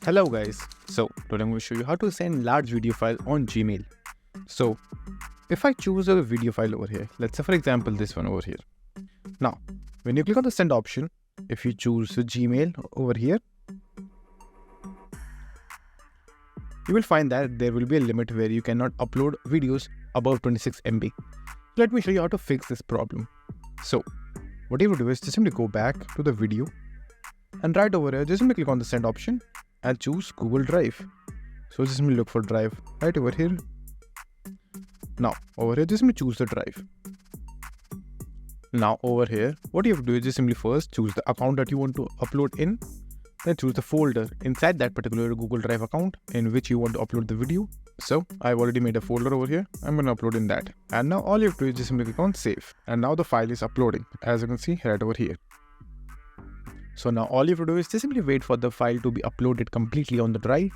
Hello guys, so today I'm going to show you how to send large video file on Gmail. So if I choose a video file over here, let's say for example this one over here. Now when you click on the send option, if you choose the Gmail over here, you will find that there will be a limit where you cannot upload videos above 26 MB. Let me show you how to fix this problem. So what you will do is just simply go back to the video and right over here just simply click on the send option and choose Google Drive. So just simply look for Drive right over here. Now over here just simply choose the drive. Now over here what you have to do is just simply first choose the account that you want to upload in, then choose the folder inside that particular Google Drive account in which you want to upload the video. So I've already made a folder over here. I'm going to upload in that. And now all you have to do is just simply click on save. And now the file is uploading, as you can see right over here. So now all you have to do is just simply wait for the file to be uploaded completely on the drive.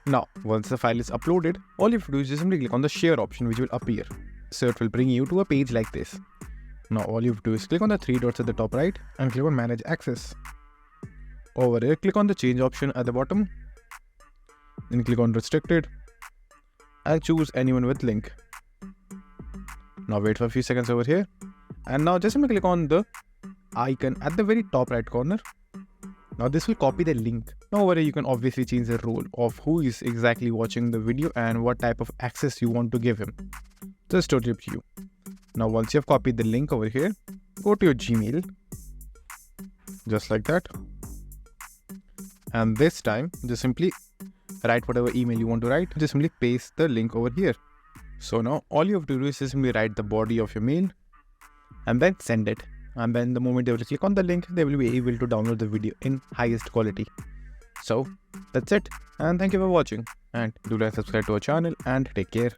Now once the file is uploaded, all you have to do is just simply click on the share option which will appear. So it will bring you to a page like this. Now all you have to do is click on the three dots at the top right and click on manage access. Over here click on the change option at the bottom. Then click on restricted and choose anyone with link. Now wait for a few seconds over here. And now just simply click on the icon at the very top right corner. Now this will copy the link. Now over here you can obviously change the role of who is exactly watching the video and what type of access you want to give him. Just totally up to you. Now once you have copied the link over here, go to your Gmail. Just like that. And this time just simply write whatever email you want to write. Just simply paste the link over here. So now all you have to do is just simply write the body of your mail and then send it. And then the moment they will click on the link, they will be able to download the video in highest quality. So that's it, and thank you for watching, and do like subscribe to our channel and take care.